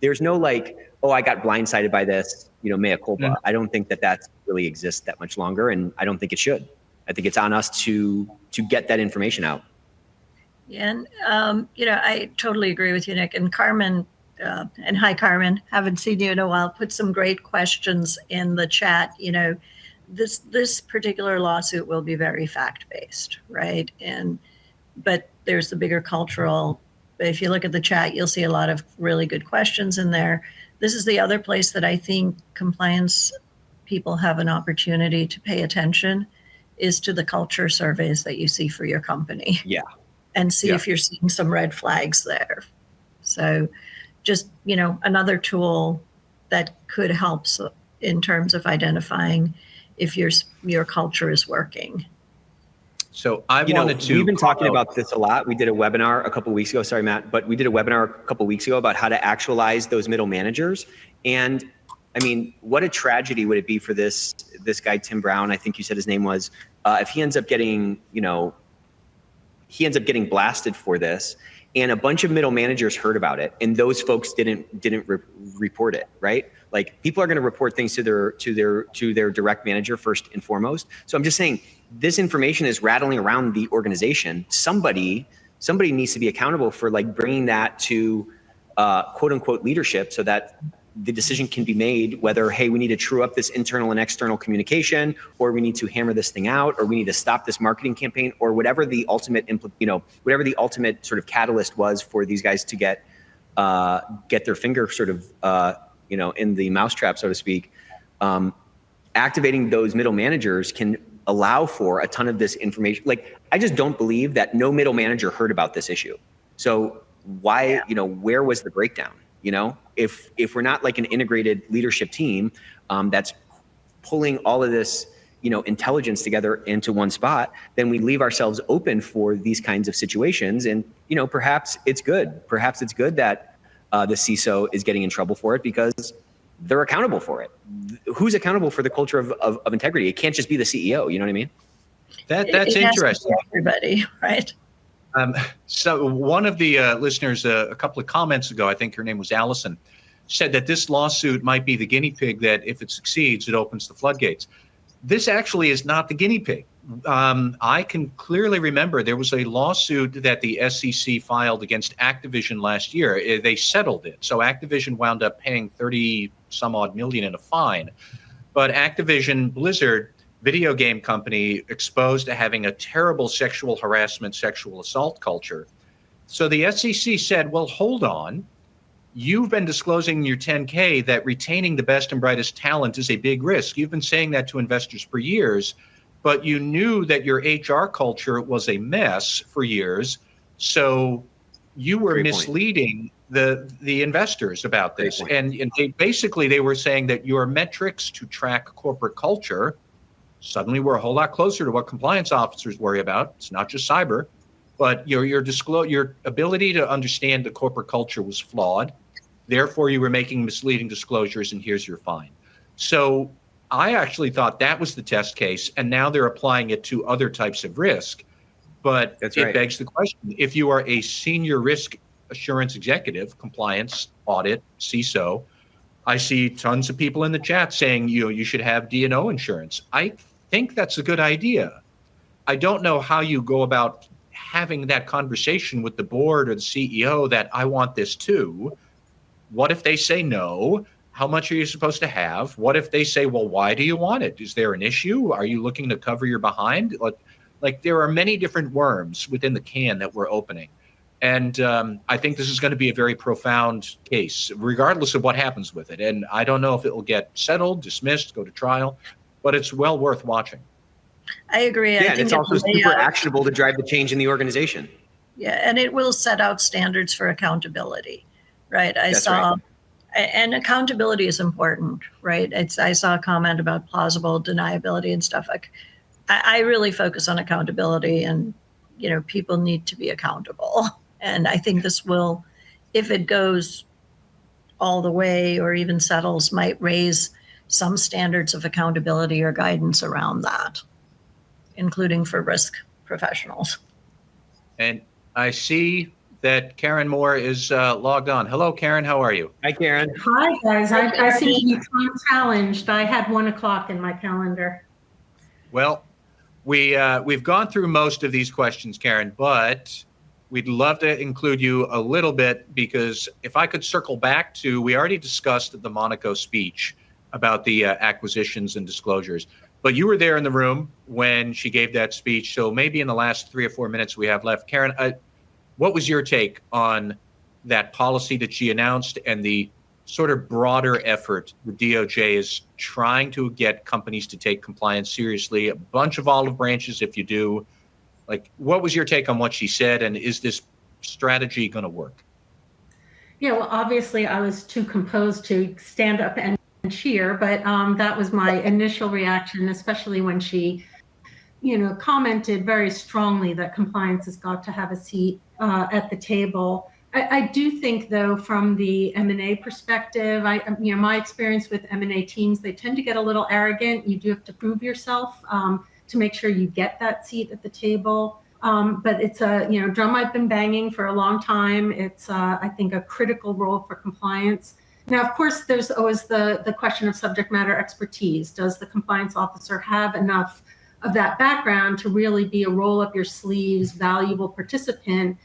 there's no like, oh, I got blindsided by this, mea culpa. I don't think that really exists that much longer, and I don't think it should. I think it's on us to get that information out. Yeah, and I totally agree with you, Nick. And Carmen, and hi, Carmen. Haven't seen you in a while. Put some great questions in the chat. This particular lawsuit will be very fact-based, right? But there's the bigger cultural. If you look at the chat, you'll see a lot of really good questions in there. This is the other place that I think compliance people have an opportunity to pay attention is to the culture surveys that you see for your company. Yeah. And see if you're seeing some red flags there. So just, another tool that could help in terms of identifying if your culture is working. So I wanted to. We've been talking about this a lot. We did a webinar a couple of weeks ago. Sorry, Matt, but we did a webinar a couple of weeks ago about how to actualize those middle managers. And I mean, what a tragedy would it be for this guy, Tim Brown, I think you said his name was, if he ends up getting, blasted for this, and a bunch of middle managers heard about it, and those folks didn't report it, right? Like people are going to report things to their direct manager first and foremost. So I'm just saying, this information is rattling around the organization. Somebody needs to be accountable for like bringing that to quote unquote leadership, so that the decision can be made whether, hey, we need to true up this internal and external communication, or we need to hammer this thing out, or we need to stop this marketing campaign, or whatever the ultimate, whatever the ultimate sort of catalyst was for these guys to get their finger sort of, in the mousetrap, so to speak. Activating those middle managers can allow for a ton of this information. Like, I just don't believe that no middle manager heard about this issue. So why, where was the breakdown? If we're not like an integrated leadership team that's pulling all of this, intelligence together into one spot, then we leave ourselves open for these kinds of situations. And, perhaps it's good. Perhaps it's good that the CISO is getting in trouble for it because they're accountable for it. Who's accountable for the culture of integrity? It can't just be the CEO. You know what I mean? That's interesting. Everybody, right? So one of the listeners, a couple of comments ago, I think her name was Allison, said that this lawsuit might be the guinea pig that if it succeeds, it opens the floodgates. This actually is not the guinea pig. I can clearly remember there was a lawsuit that the SEC filed against Activision last year. They settled it. So Activision wound up paying 30 some odd million in a fine. But Activision Blizzard, video game company, exposed to having a terrible sexual harassment, sexual assault culture. So the SEC said, well, hold on. You've been disclosing in your 10K that retaining the best and brightest talent is a big risk. You've been saying that to investors for years, but you knew that your HR culture was a mess for years. So you were misleading the investors about this. And they were saying that your metrics to track corporate culture suddenly were a whole lot closer to what compliance officers worry about. It's not just cyber, but your ability to understand the corporate culture was flawed. Therefore, you were making misleading disclosures, and here's your fine. So I actually thought that was the test case, and now they're applying it to other types of risk. But it begs the question, if you are a senior risk assurance executive, compliance, audit, CISO, I see tons of people in the chat saying you should have D&O insurance. I think that's a good idea. I don't know how you go about having that conversation with the board or the CEO that I want this too. What if they say no? How much are you supposed to have? What if they say, well, why do you want it? Is there an issue? Are you looking to cover your behind? Like there are many different worms within the can that we're opening. And I think this is going to be a very profound case, regardless of what happens with it. And I don't know if it will get settled, dismissed, go to trial, but it's well worth watching. I agree. Yeah, and it's also super actionable to drive the change in the organization. Yeah, and it will set out standards for accountability, right? And accountability is important, right? I saw a comment about plausible deniability and stuff. Like, I really focus on accountability, and people need to be accountable. And I think this will, if it goes all the way or even settles, might raise some standards of accountability or guidance around that, including for risk professionals. And I see that Karen Moore is logged on. Hello, Karen. How are you? Hi, Karen. Hi, guys. I seem to be time challenged. I had 1 o'clock in my calendar. Well, we've gone through most of these questions, Karen, but we'd love to include you a little bit, because if I could circle back to, we already discussed the Monaco speech about the acquisitions and disclosures, but you were there in the room when she gave that speech. So maybe in the last 3 or 4 minutes we have left, Karen, what was your take on that policy that she announced and the sort of broader effort the DOJ is trying to get companies to take compliance seriously? A bunch of olive branches if you do. Like, what was your take on what she said, and is this strategy going to work? Yeah, well, obviously I was too composed to stand up and cheer, but that was my initial reaction, especially when she, commented very strongly that compliance has got to have a seat at the table. I do think, though, from the M&A perspective, my experience with M&A teams, they tend to get a little arrogant. You do have to prove yourself to make sure you get that seat at the table. But it's a drum I've been banging for a long time. It's I think a critical role for compliance. Now, of course, there's always the question of subject matter expertise. Does the compliance officer have enough of that background to really be a roll up your sleeves, valuable participant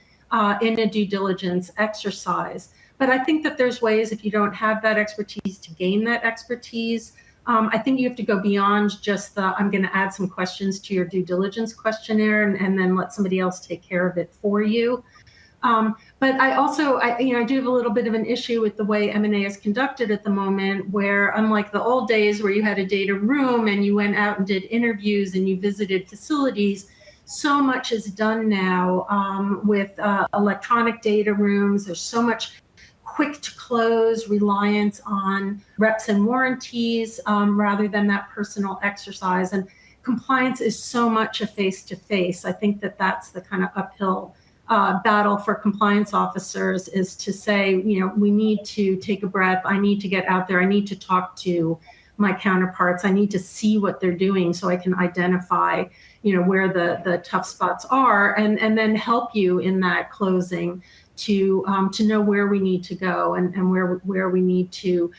in a due diligence exercise? But I think that there's ways, if you don't have that expertise, to gain that expertise. I think you have to go beyond just I'm going to add some questions to your due diligence questionnaire and then let somebody else take care of it for you. But I also, I do have a little bit of an issue with the way M&A is conducted at the moment, where unlike the old days where you had a data room and you went out and did interviews and you visited facilities, so much is done now with electronic data rooms. There's so much quick to close reliance on reps and warranties rather than that personal exercise. And compliance is so much a face-to-face. I think that that's the kind of uphill battle for compliance officers, is to say, we need to take a breath. I need to get out there. I need to talk to my counterparts. I need to see what they're doing so I can identify, where the tough spots are, and then help you in that closing to know where we need to go and where we need to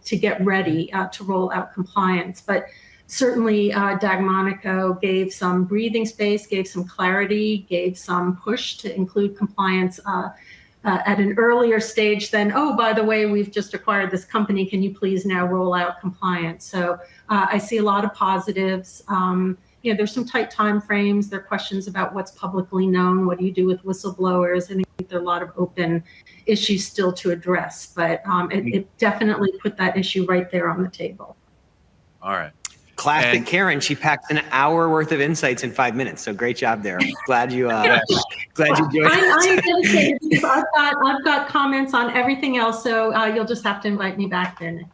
get ready to roll out compliance. But certainly, Dag Monaco gave some breathing space, gave some clarity, gave some push to include compliance at an earlier stage than, oh, by the way, we've just acquired this company. Can you please now roll out compliance? So I see a lot of positives. There's some tight time frames. There are questions about what's publicly known. What do you do with whistleblowers? I think there are a lot of open issues still to address, but it definitely put that issue right there on the table. All right. Classic Karen. She packed an hour worth of insights in 5 minutes. So great job there. Glad you joined I'm dedicated because I've got comments on everything else. So you'll just have to invite me back then.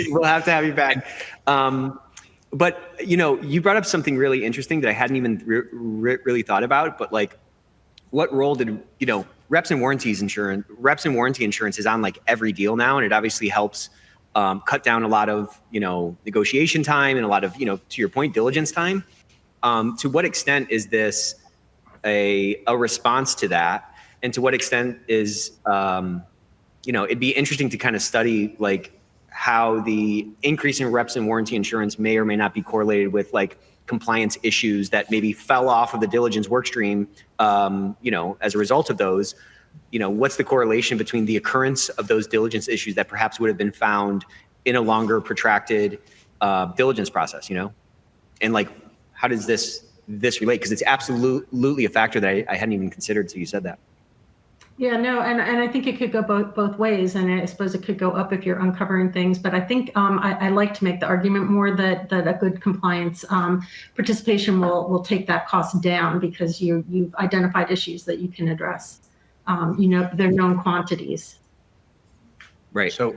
We'll have to have you back. But you brought up something really interesting that I hadn't even really thought about. But like, what role did reps and warranty insurance is on like every deal now, and it obviously helps cut down a lot of negotiation time and a lot of to your point, diligence time. To what extent is this a response to that, and to what extent is it'd be interesting to kind of study like how the increase in reps and warranty insurance may or may not be correlated with like compliance issues that maybe fell off of the diligence work stream, as a result of those. What's the correlation between the occurrence of those diligence issues that perhaps would have been found in a longer protracted diligence process, and like, how does this relate? Because it's absolutely a factor that I hadn't even considered till you said that. Yeah, no, and I think it could go both ways, and I suppose it could go up if you're uncovering things. But I think I like to make the argument more that a good compliance participation will take that cost down because you've identified issues that you can address. They're known quantities. Right. So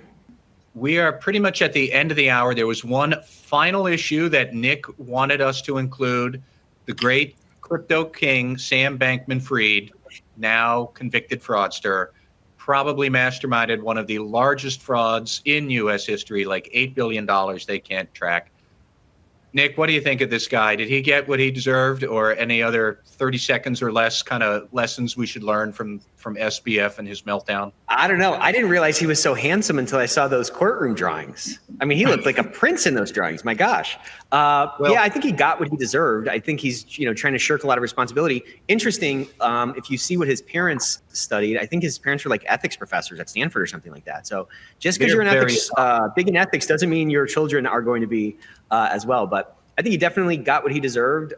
we are pretty much at the end of the hour. There was one final issue that Nick wanted us to include. The great crypto king, Sam Bankman-Fried, now convicted fraudster, probably masterminded one of the largest frauds in U.S. history, like $8 billion they can't track. Nick, what do you think of this guy? Did he get what he deserved, or any other 30 seconds or less kind of lessons we should learn from SBF and his meltdown? I don't know. I didn't realize he was so handsome until I saw those courtroom drawings. I mean, he looked like a prince in those drawings. My gosh. Yeah, I think he got what he deserved. I think he's, trying to shirk a lot of responsibility. Interesting. If you see what his parents studied, I think his parents were like ethics professors at Stanford or something like that. So just because you're in ethics, big in ethics doesn't mean your children are going to be as well. But I think he definitely got what he deserved.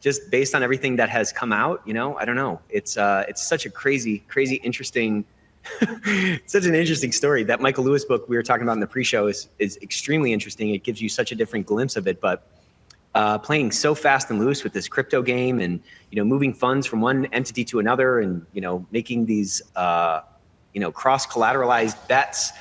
Just based on everything that has come out, I don't know. It's such a crazy, interesting, such an interesting story. That Michael Lewis book we were talking about in the pre-show is extremely interesting. It gives you such a different glimpse of it, but playing so fast and loose with this crypto game and, moving funds from one entity to another and, making these, cross-collateralized bets.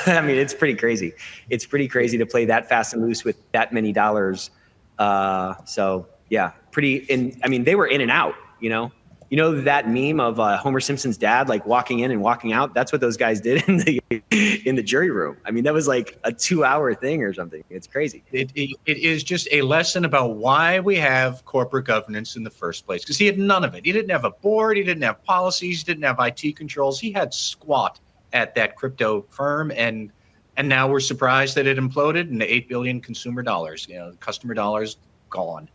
I mean, it's pretty crazy. It's pretty crazy to play that fast and loose with that many dollars. So yeah, they were in and out, that meme of Homer Simpson's dad, like walking in and walking out. That's what those guys did in the jury room. I mean, that was like a 2-hour thing or something. It's crazy. It is just a lesson about why we have corporate governance in the first place. Because he had none of it. He didn't have a board. He didn't have policies. He didn't have IT controls. He had squat at that crypto firm, and now we're surprised that it imploded and the 8 billion consumer dollars, customer dollars gone.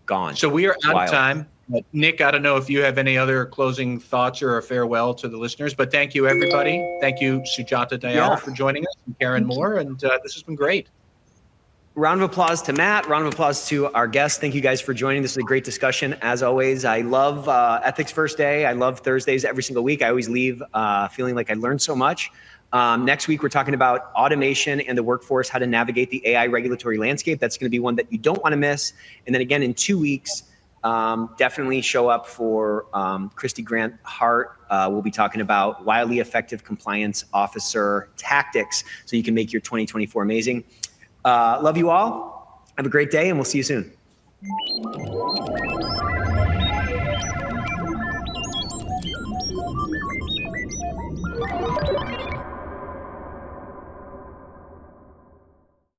Gone. So we are out of time. Nick, I don't know if you have any other closing thoughts or a farewell to the listeners, but thank you, everybody. Thank you, Sujata Dayal, for joining us, and Karen Moore, and this has been great. Round of applause to Matt. Round of applause to our guests. Thank you guys for joining. This is a great discussion. As always, I love Ethics First Day. I love Thursdays every single week. I always leave feeling like I learned so much. Next week, we're talking about automation and the workforce, how to navigate the AI regulatory landscape. That's going to be one that you don't want to miss. And then again, in 2 weeks, definitely show up for Christy Grant Hart. We'll be talking about wildly effective compliance officer tactics so you can make your 2024 amazing. Love you all. Have a great day, and we'll see you soon.